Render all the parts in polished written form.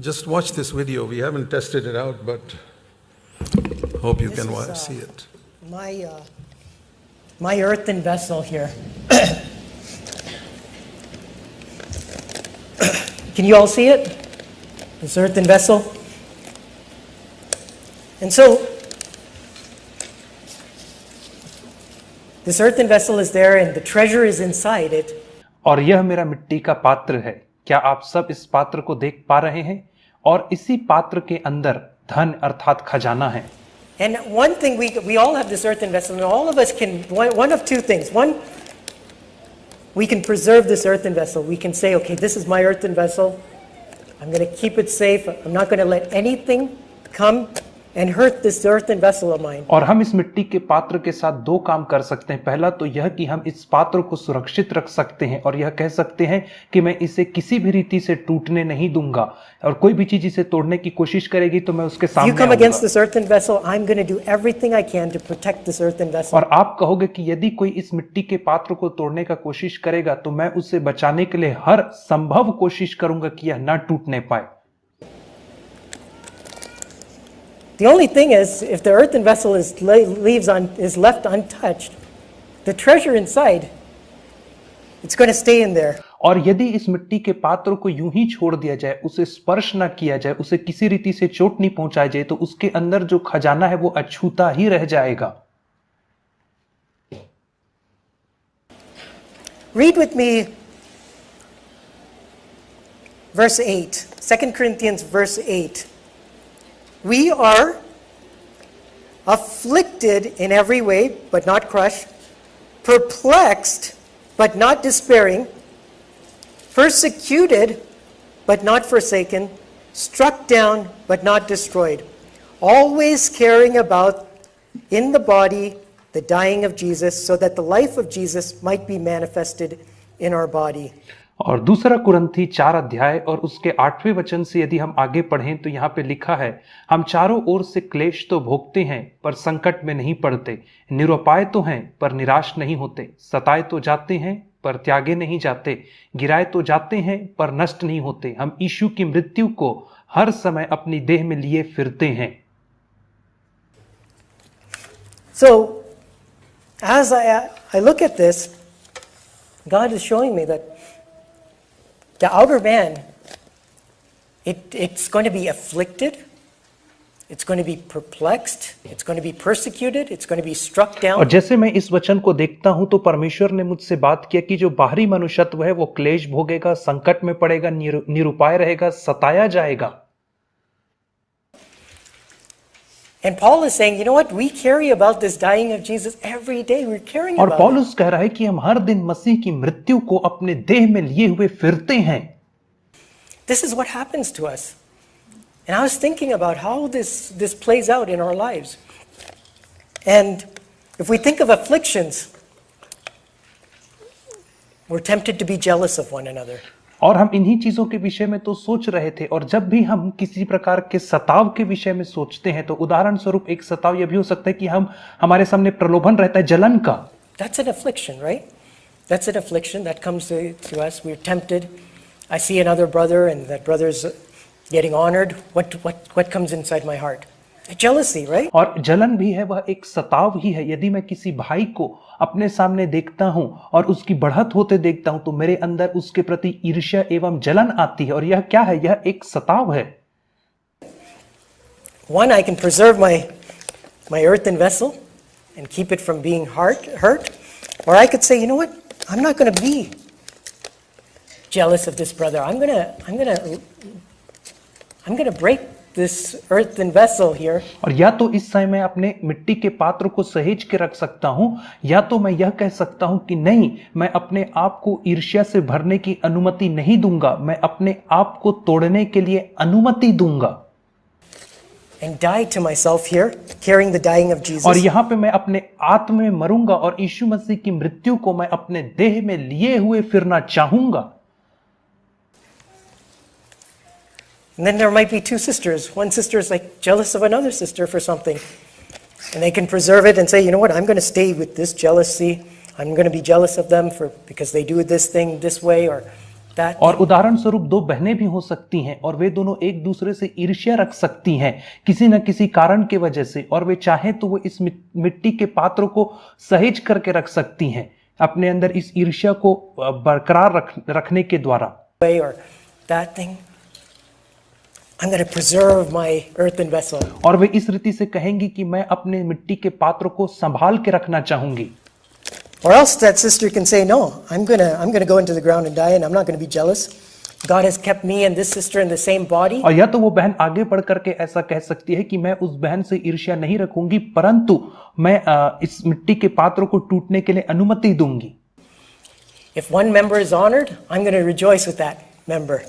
Just watch this video. We haven't tested it out, but hope you can see it. My earthen vessel here. Can you all see it? This earthen vessel. And so, this earthen vessel is there and the treasure is inside it. और यह मेरा मिट्टी का पात्र है। क्या आप सब इस पात्र को देख पा रहे हैं? और इसी पात्र के अंदर धन अर्थात खजाना है। And one thing we all have this earthen vessel, and all of us can one of two things. One, we can preserve this earthen vessel. We can say, okay, this is my earthen vessel. I'm going to keep it safe. I'm not going to let anything come and hurt this earthen vessel of mine. और हम इस मिट्टी के पात्र के साथ दो काम कर सकते हैं। पहला तो यह कि हम इस पात्र को सुरक्षित रख सकते हैं और यह कह सकते हैं कि मैं इसे किसी भी रीति से टूटने नहीं दूंगा, और कोई भी चीज इसे तोड़ने की कोशिश करेगी तो मैं उसके सामने आऊंगा। You come against this earthen vessel, I'm going to do everything I can to protect this earthen vessel. और आप कहोगे कि यदि कोई इस मिट्टी के पात्र को तोड़ने का कोशिश करेगा तो मैं उसे बचाने के लिए हर संभव कोशिश करूंगा कि यह ना टूटने पाए। The only thing is, if the earthen vessel is left untouched, the treasure inside, it's going to stay in there. और यदि इस मिट्टी के पात्र को यूं ही छोड़ दिया जाए, उसे स्पर्श ना किया जाए, उसे किसी रीति से चोट नहीं पहुंचाई जाए, तो उसके अंदर जो खजाना है वो अछूता ही रह जाएगा। Read with me verse 8, 2 Corinthians verse 8. We are afflicted in every way, but not crushed, perplexed, but not despairing, persecuted, but not forsaken, struck down, but not destroyed, always carrying about in the body the dying of Jesus, so that the life of Jesus might be manifested in our body. और दूसरा कुरिन्थी 4 अध्याय और उसके 8वें वचन से यदि हम आगे पढ़ें तो यहाँ पे लिखा है, हम चारों ओर से क्लेश तो भोगते हैं पर संकट में नहीं पड़ते, निरुपाय तो हैं पर निराश नहीं होते, सताए तो जाते हैं पर त्यागे नहीं जाते, गिराए तो जाते हैं पर नष्ट नहीं होते, हम यीशु की मृत्यु को हर समय अपनी देह में लिए फिरते हैं। So, as I look at this, God is showing me that the outer man, it's going to be afflicted, it's going to be perplexed, it's going to be persecuted, it's going to be struck down. और जैसे मैं इस वचन को देखता हूं तो परमेश्वर ने मुझसे बात किया कि जो बाहरी मनुष्यत्व है वो क्लेश भोगेगा, संकट में पड़ेगा, निरुपाय रहेगा, सताया जाएगा। And Paul is saying, you know what? We carry about this dying of Jesus every day. We're carrying और about पौलुस कह रहा है कि हम हर दिन मसीह की मृत्यु को अपने देह में लिए हुए फिरते हैं। This is what happens to us. And I was thinking about how this plays out in our lives. And if we think of afflictions, we're tempted to be jealous of one another. और हम इन्हीं चीजों के विषय में तो सोच रहे थे, और जब भी हम किसी प्रकार के सताव के विषय में सोचते हैं तो उदाहरण स्वरूप एक सताव यह भी हो सकता है कि हमारे सामने प्रलोभन रहता है जलन का। That's an affliction, right? That's an affliction that comes to us. We're tempted. I see another brother and that brother's getting honored. What comes inside my heart? Jealousy, right? और जलन भी है, वह एक सताव ही है। यदि मैं किसी भाई को अपने सामने देखता हूं और उसकी बढ़त होते देखता हूं तो मेरे अंदर उसके प्रति ईर्ष्या एवं जलन आती है, और यह क्या है? यह एक सताव है। One, I can preserve my earthen vessel and keep it from being hurt, or I could say, you know what? I'm not going to be jealous of this brother. I'm going to break this earthen vessel here. और या तो इस समय मैं अपने मिट्टी के पात्र को सहेज के रख सकता हूं, या तो मैं यह कह सकता हूं कि नहीं, मैं अपने आप को ईर्ष्या से भरने की अनुमति नहीं दूंगा, मैं अपने आप को तोड़ने के लिए अनुमति दूंगा। And die to myself here, carrying the dying of Jesus. और यहाँ पे मैं अपने आत्म में मरूंगा और यीशु मसीह की मृत्यु को मैं अपने देह में लिए हुए फिरना चाहूंगा। And then there might be two sisters. One sister is like jealous of another sister for something. And they can preserve it and say, you know what, I'm going to stay with this jealousy. I'm going to be jealous of them because they do this thing this way, or that और उदाहरण स्वरूप दो बहनें भी हो सकती हैं और वे दोनों एक दूसरे से ईर्ष्या रख सकती हैं किसी न किसी कारण की वजह से, और वे चाहें तो वो इस मिट्टी के पात्र को सहेज करके रख सकती हैं अपने अंदर इस ईर्ष्या को बरकरार रखने के द्वारा। way or that thing, I'm going to preserve my earthen vessel. और वे इस रीति से कहेंगी कि मैं अपने मिट्टी के पात्र को संभाल के रखना चाहूंगी। Or else that sister can say, no, I'm going to go into the ground and die, and I'm not going to be jealous. God has kept me and this sister in the same body. और या तो वो बहन आगे बढ़ करके ऐसा कह सकती है कि मैं उस बहन से ईर्ष्या नहीं रखूंगी, परंतु मैं इस मिट्टी के पात्र को टूटने के लिए अनुमति दूंगी। If one member is honored, I'm going to rejoice with that member.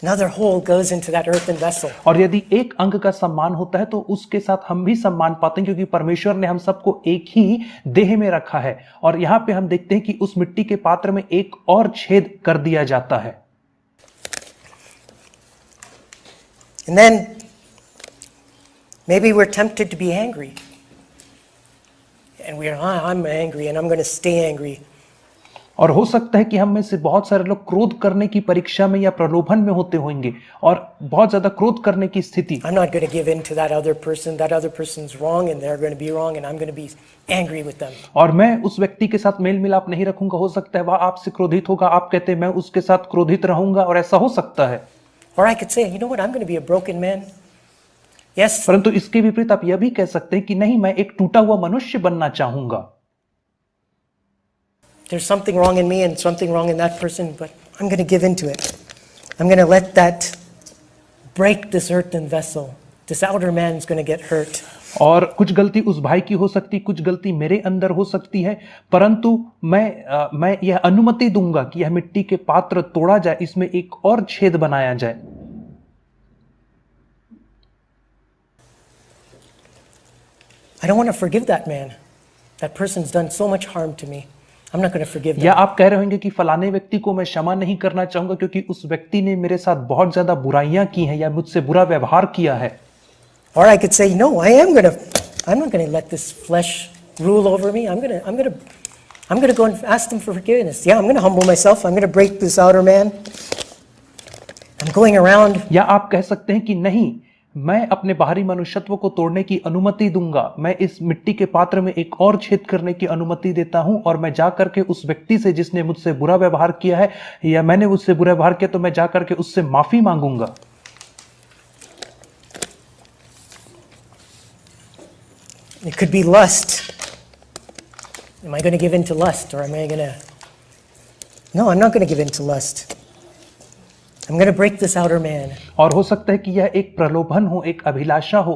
Another whole goes into that earthen vessel. और यदि एक अंग का सम्मान होता है तो उसके साथ हम भी सम्मान पाते हैं, क्योंकि परमेश्वर ने हम सबको एक ही देह में रखा है। और यहां पे हम देखते हैं कि उस मिट्टी के पात्र में एक और छेद कर दिया जाता है। And then maybe we're tempted to be angry. And I'm angry and I'm going to stay angry. और हो सकता है कि हम में से बहुत सारे लोग क्रोध करने की परीक्षा में या प्रलोभन में होते होंगे और बहुत ज्यादा क्रोध करने की स्थिति। I'm not going to give in to that other person. That other person's wrong and they're going to be wrong and I'm going to be angry with them. और मैं उस व्यक्ति के साथ मेल मिलाप नहीं रखूंगा। हो सकता है वह आपसे क्रोधित होगा, आप कहते हैं मैं उसके साथ क्रोधित रहूंगा, और ऐसा हो सकता है। Or I could say, you know what, I'm going to be a broken man. Yes. परंतु इसके विपरीत आप यह भी कह सकते हैं कि नहीं, मैं एक टूटा हुआ मनुष्य बनना चाहूंगा। There's something wrong in me and something wrong in that person, but I'm going to give in to it. I'm going to let that break this earthen vessel. This outer man is going to get hurt. और कुछ गलती उस भाई की हो सकती, कुछ गलती मेरे अंदर हो सकती है, परंतु मैं यह अनुमति दूंगा कि यह मिट्टी के पात्र तोड़ा जाए, इसमें एक और छेद बनाया जाए। I don't want to forgive that man. That person's done so much harm to me. I'm not going to forgive them. या आप कह रहे होंगे कि फलाने व्यक्ति को मैं क्षमा नहीं करना चाहूंगा क्योंकि उस व्यक्ति ने मेरे साथ बहुत ज्यादा बुराइयां की हैं या मुझसे बुरा व्यवहार किया है। Or I could say, no, I'm not going to let this flesh rule over me. I'm going to go and ask them for forgiveness. Yeah, I'm going to humble myself. I'm going to break this outer man. I'm going around. या आप कह सकते हैं कि नहीं, मैं अपने बाहरी मनुष्यत्व को तोड़ने की अनुमति दूंगा। मैं इस मिट्टी के पात्र में एक और छेद करने की अनुमति देता हूं और मैं जाकर के उस व्यक्ति से जिसने मुझसे बुरा व्यवहार किया है या मैंने उससे बुरा व्यवहार किया तो मैं जाकर के उससे माफी मांगूंगा। It could be lust. Am I going to give in to lust or am I going to... No, I'm not going to give in to lust. I'm going to break this outer man. और हो सकता है कि यह एक प्रलोभन हो, एक अभिलाषा हो,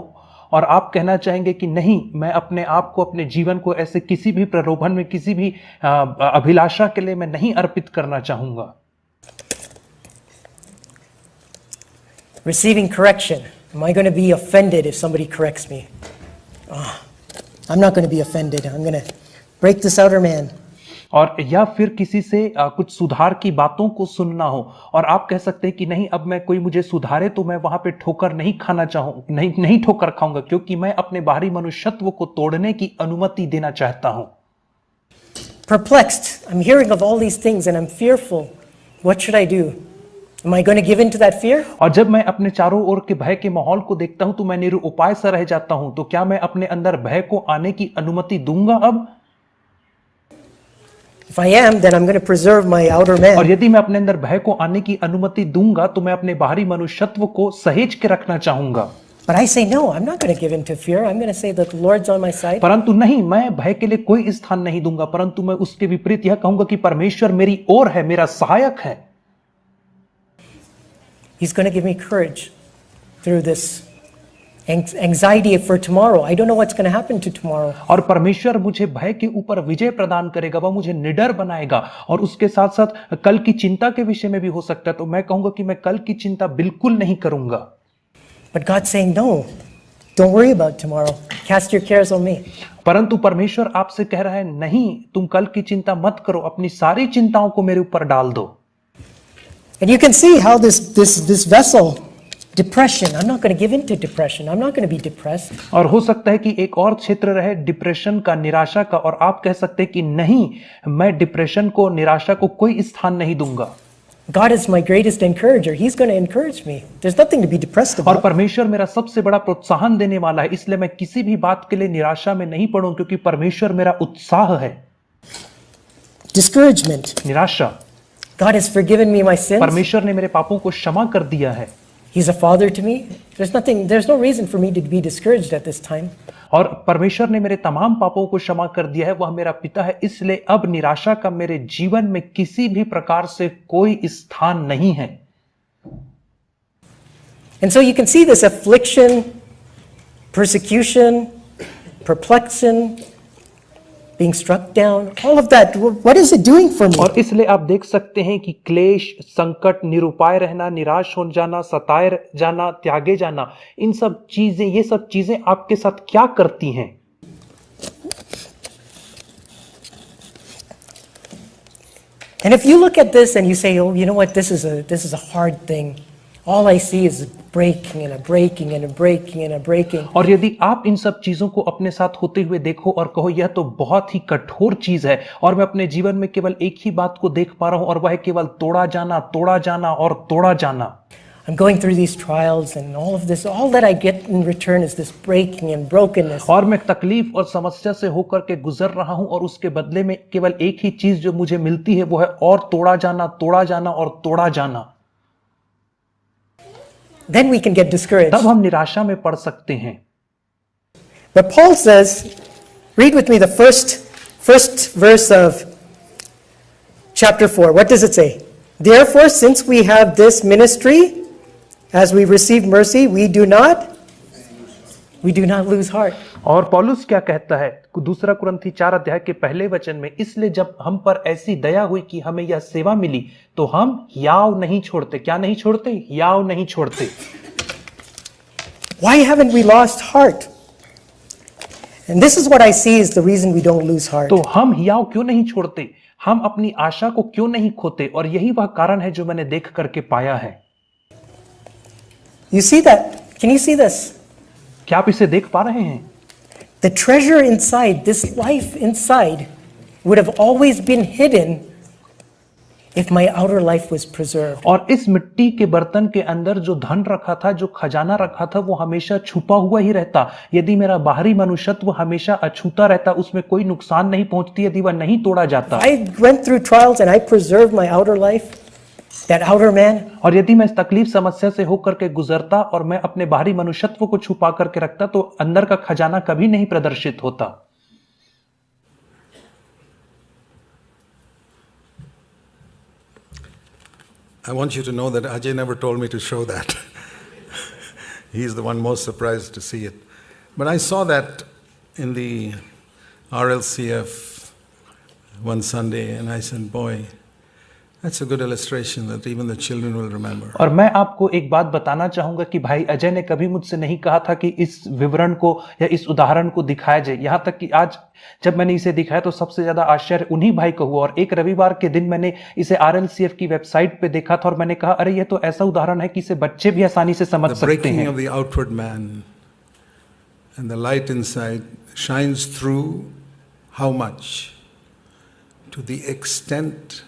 और आप कहना चाहेंगे कि नहीं, मैं अपने आप को, अपने जीवन को ऐसे किसी भी प्रलोभन में, किसी भी अभिलाषा के लिए मैं नहीं अर्पित करना चाहूंगा। Receiving correction. Am I going to be offended if somebody corrects me? I'm not going to be offended. I'm going to break this outer man. और या फिर किसी से कुछ सुधार की बातों को सुनना हो और आप कह सकते हैं कि नहीं, अब मैं कोई मुझे सुधारे तो मैं वहां पे ठोकर नहीं खाना चाहूं, नहीं ठोकर खाऊंगा, क्योंकि मैं अपने बाहरी मनुष्यत्व को तोड़ने की अनुमति देना चाहता हूं। Perplexed. I'm hearing of all these things and I'm fearful. What should I do? Am I going to give in to that fear? और जब मैं अपने चारों ओर के भय के माहौल को देखता हूं तो मैं निरुपाय सा रह जाता हूं। तो क्या मैं अपने अंदर भय को आने की अनुमति दूंगा अब? If I am, then I'm going to preserve my outer man. और यदि मैं अपने अंदर भय को आने की अनुमति दूंगा तो मैं अपने बाहरी मनुष्यत्व को सहेज के रखना चाहूंगा। But I say no, I'm not going to give in to fear. I'm going to say that the Lord's on my side. परंतु नहीं, मैं भय के लिए कोई स्थान नहीं दूंगा, परंतु मैं उसके विपरीत यह कहूंगा कि परमेश्वर मेरी ओर है, मेरा सहायक है। He's going to give me courage through this anxiety for tomorrow. I don't know what's going to happen to tomorrow. और परमेश्वर मुझे भय के ऊपर विजय प्रदान करेगा, वह मुझे निडर बनाएगा, और उसके साथ साथ कल की चिंता के विषय में भी हो सकता है। तो मैं कहूंगा कि मैं कल की चिंता बिल्कुल नहीं करूंगा। But God's saying, no, don't worry about tomorrow. Cast your cares on me. परंतु परमेश्वर आपसे कह रहा है, नहीं, तुम कल की चिंता मत करो, अपनी सारी चिंताओं को मेरे ऊपर डाल दो। And you can see how this vessel, depression, I'm not going to give in to depression. I'm not going to be depressed. और हो सकता है कि एक और क्षेत्र रहे डिप्रेशन का, निराशा का, और आप कह सकते हैं कि नहीं, मैं डिप्रेशन को, निराशा को कोई स्थान नहीं दूंगा। God is my greatest encourager. He's going to encourage me. There's nothing to be depressed और about. परमेश्वर मेरा सबसे बड़ा प्रोत्साहन देने वाला है, इसलिए मैं किसी भी बात के लिए निराशा में नहीं पड़ूं, क्योंकि परमेश्वर मेरा उत्साह है। Discouragement. निराशा, God has forgiven me my sins. परमेश्वर ने मेरे पापों को क्षमा कर दिया है He's a father to me. There's no reason for me to be discouraged at this time. और परमेश्वर ने मेरे तमाम पापों को क्षमा कर दिया है, वह मेरा पिता है, इसलिए अब निराशा का मेरे जीवन में किसी भी प्रकार से कोई स्थान नहीं है। And so you can see this affliction, persecution, perplexion, being struck down, all of that. What is it doing for me? और इसलिए आप देख सकते हैं कि क्लेश, संकट, निरुपाय रहना, निराश हो जाना, सताए जाना, त्यागे जाना, इन सब चीजें, ये सब चीजें आपके साथ क्या करती हैं? And if you look at this and you say, oh, you know what, this is a hard thing. All I see is breaking and a breaking and a breaking and a breaking. और यदि आप इन सब चीजों को अपने साथ होते हुए देखो और कहो यह तो बहुत ही कठोर चीज है और मैं अपने जीवन में केवल एक ही बात को देख पा रहा हूं और वह है केवल तोड़ा जाना और तोड़ा जाना। I'm going through these trials and all of this, all that I get in return is this breaking and brokenness. और मैं तकलीफ और समस्या से होकर के गुजर रहा हूं और उसके बदले में केवल एक ही चीज जो मुझे मिलती है वो है और तोड़ा जाना और तोड़ा जाना। Then we can get discouraged. तब हम निराशा में पड़ सकते हैं। But Paul says, read with me the first verse of chapter 4. What does it say? Therefore, since we have this ministry, as we receive mercy, we do not lose heart. और पौलुस क्या कहता है दूसरा कुरिन्थी 4 अध्याय के पहले वचन में, इसलिए जब हम पर ऐसी दया हुई कि हमें यह सेवा मिली तो हम याव नहीं छोड़ते। क्या नहीं छोड़ते? याव नहीं छोड़ते। Why haven't we lost heart? And this is what I see is the reason we don't lose heart. तो हम याव क्यों नहीं छोड़ते? हम अपनी आशा को क्यों नहीं खोते? और यही वह कारण है जो मैंने देख करके पाया है। You see that? Can you see this? क्या आप इसे देख पा रहे हैं? The treasure inside, this life inside, would have always been hidden if my outer life was preserved. और इस मिट्टी के बर्तन के अंदर जो धन रखा था, जो खजाना रखा था, वो हमेशा छुपा हुआ ही रहता। यदि मेरा बाहरी मनुष्यत्व हमेशा अछूता रहता, उसमें कोई नुकसान नहीं पहुंचती, यदि वह नहीं तोड़ा जाता। I went through trials and I preserved my outer life, that outer man. और यदि मैं इस तकलीफ समस्या से होकर के गुजरता और मैं अपने बाहरी मनुष्यत्व को छुपा करके रखता तो अंदर का खजाना कभी नहीं प्रदर्शित होता। I want you to know that Ajay never told me to show that. He's the one most surprised to see it. But I saw that in the RLCF one Sunday and I said, boy, that's a good illustration that even the children will remember. और मैं आपको एक बात बताना चाहूंगा कि भाई अजय ने कभी मुझसे नहीं कहा था कि इस विवरण को या इस उदाहरण को दिखाया जाए। यहां तक कि आज जब मैंने इसे दिखाया तो सबसे ज्यादा आश्चर्य उन्हीं भाई को हुआ। और एक रविवार के दिन मैंने इसे RLCF की वेबसाइट पे देखा था और मैंने कहा अरे ये तो ऐसा उदाहरण है कि इसे बच्चे भी आसानी से समझ सकते हैं। The breaking of the outward man and the light inside shines through how much? To the extent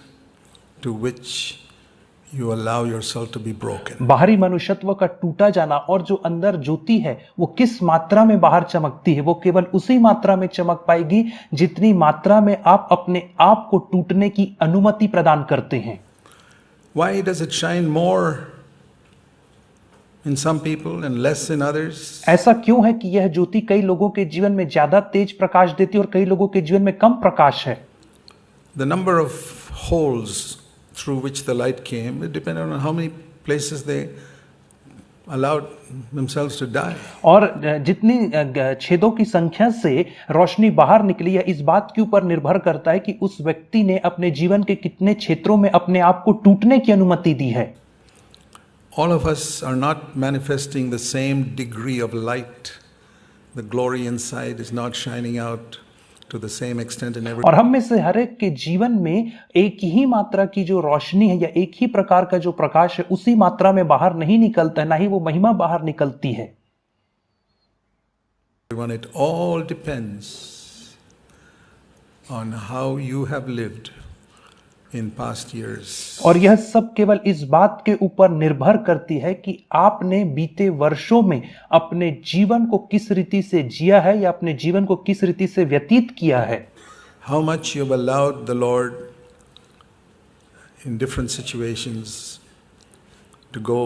to which you allow yourself to be broken. बाहरी मनुष्यत्व का टूटा जाना और जो अंदर ज्योति है वो किस मात्रा में बाहर चमकती है, वो केवल उसी मात्रा में चमक पाएगी जितनी मात्रा में आप अपने आप को टूटने की अनुमति प्रदान करते हैं। Why does it shine more in some people and less in others? ऐसा क्यों है कि यह ज्योति कई लोगों के जीवन में ज्यादा तेज प्रकाश देती है और कई लोगों के जीवन में कम प्रकाश है? The number of holes through which the light came, it depended on how many places they allowed themselves to die. और जितनी छेदों की संख्या से रोशनी बाहर निकली है इस बात के ऊपर निर्भर करता है कि उस व्यक्ति ने अपने जीवन के कितने क्षेत्रों में अपने आप को टूटने की अनुमति दी है। All of us are not manifesting the same degree of light. The glory inside is not shining out to the same extent in every. और हम में से हर एक के जीवन में एक ही मात्रा की जो रोशनी है या एक ही प्रकार का जो प्रकाश है उसी मात्रा में बाहर नहीं निकलता है, ना ही वो महिमा बाहर निकलती है। It all depends on how you have lived in past years. और यह सब केवल इस बात के ऊपर निर्भर करती है कि आपने बीते वर्षों में अपने जीवन को किस रीति से जिया है या अपने जीवन को किस रीति से व्यतीत किया है. How much you've allowed the Lord in different situations to go,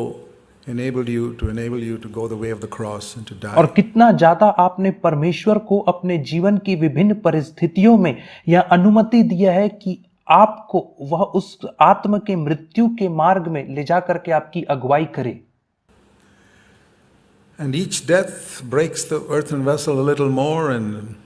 enable you to go the way of the cross and to die. और कितना ज्यादा आपने परमेश्वर को अपने जीवन की विभिन्न परिस्थितियों में यह अनुमति दिया है कि आपको वह उस आत्म के मृत्यु के मार्ग में ले जा करके आपकी अगुवाई करे. And each death breaks the earthen vessel a little more, and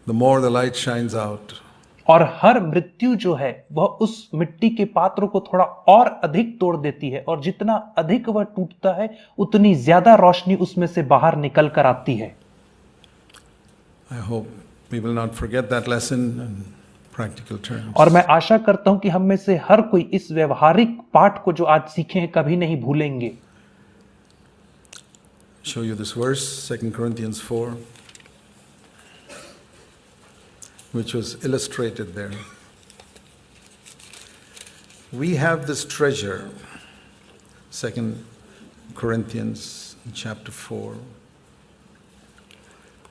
the more the light shines out. और हर मृत्यु जो है वह उस मिट्टी के पात्र को थोड़ा और अधिक तोड़ देती है, और जितना अधिक वह टूटता है उतनी ज्यादा रोशनी उसमें से बाहर निकल कर आती है. I hope we will not forget that lesson in practical terms. और मैं आशा करता हूं कि हम में से हर कोई इस व्यवहारिक पाठ को जो आज सीखे हैं कभी नहीं भूलेंगे. Show you this verse, 2 Corinthians 4, which was illustrated there. We have this treasure, 2 Corinthians chapter 4,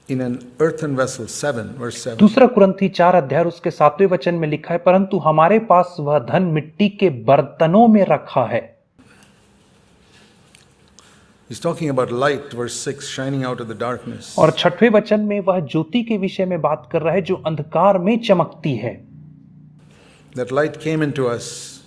in an earthen vessel, 7 verse 7. दूसरा कुरिन्थी 4 अध्याय उसके 7वें वचन में लिखा है, परंतु हमारे पास वह धन मिट्टी के बर्तनों में रखा है. He's talking about light, verse 6, shining out of the darkness. और 6वें वचन में वह ज्योति के विषय में बात कर रहा है जो अंधकार में चमकती है. That light came into us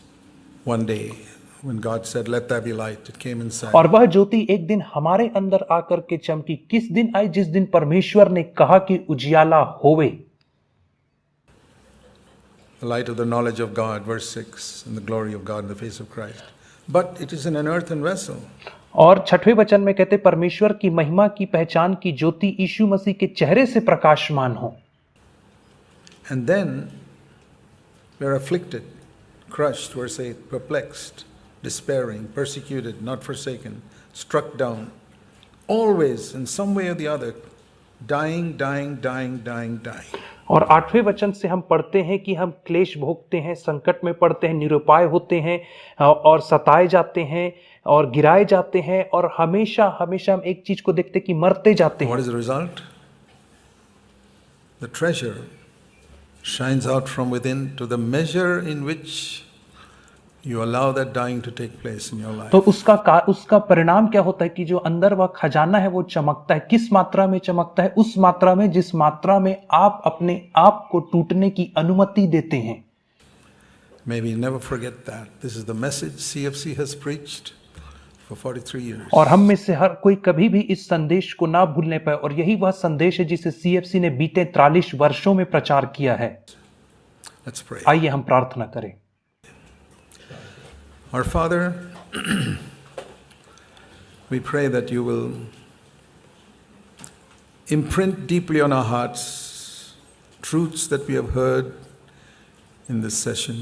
one day when God said, "Let there be light." It came inside. और वह ज्योति एक दिन हमारे अंदर आकर के चमकी. किस दिन आई? जिस दिन परमेश्वर ने कहा कि उजियाला होवे. The light of the knowledge of God, verse 6, and the glory of God in the face of Christ. But it is in an earthen vessel. और 6वें वचन में कहते परमेश्वर की महिमा की पहचान की ज्योति यीशु मसीह के चेहरे से प्रकाशमान हो. And then we are afflicted, crushed, verse 8, perplexed, despairing, persecuted, not forsaken, struck down, always in some way or the other, dying. और 8वें वचन से हम पढ़ते हैं कि हम क्लेश भोगते हैं, संकट में पड़ते हैं, निरुपाय होते हैं और सताए जाते हैं और गिराए जाते हैं, और हमेशा हम एक चीज को देखते कि मरते जाते हैं. What is the result? The treasure shines out from within to the measure in which you allow that dying to take place in your life. तो उसका परिणाम क्या होता है कि जो अंदर वह खजाना है वो चमकता है. किस मात्रा में चमकता है? उस मात्रा में जिस मात्रा में आप अपने आप को टूटने की अनुमति देते हैं. May we never forget that. This is the message CFC has preached for 43 years. और हम में से हर कोई कभी भी इस संदेश को ना भूलने पाए, और यही वह संदेश है जिसे CFC ने बीते 43 वर्षों में प्रचार किया है. Let's pray. आइए हम प्रार्थना करें. Our Father, we pray that you will imprint deeply on our hearts truths that we have heard in this session.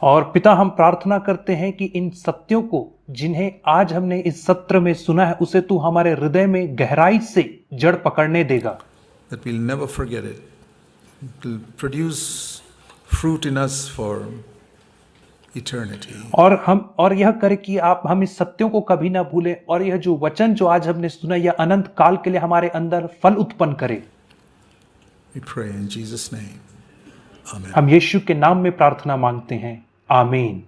और पिता, हम प्रार्थना करते हैं कि इन सत्यों को जिन्हें आज हमने इस सत्र में सुना है उसे तू हमारे हृदय में गहराई से जड़ पकड़ने देगा. That we'll never forget it. It will produce fruit in us for eternity. और यह करे कि हम इस सत्यों को कभी ना भूलें, और यह जो वचन जो आज हमने सुना यह अनंत काल के लिए हमारे अंदर फल उत्पन्न करे. We pray in Jesus' name. Amen. हम यीशु के नाम में प्रार्थना मांगते हैं. आमीन.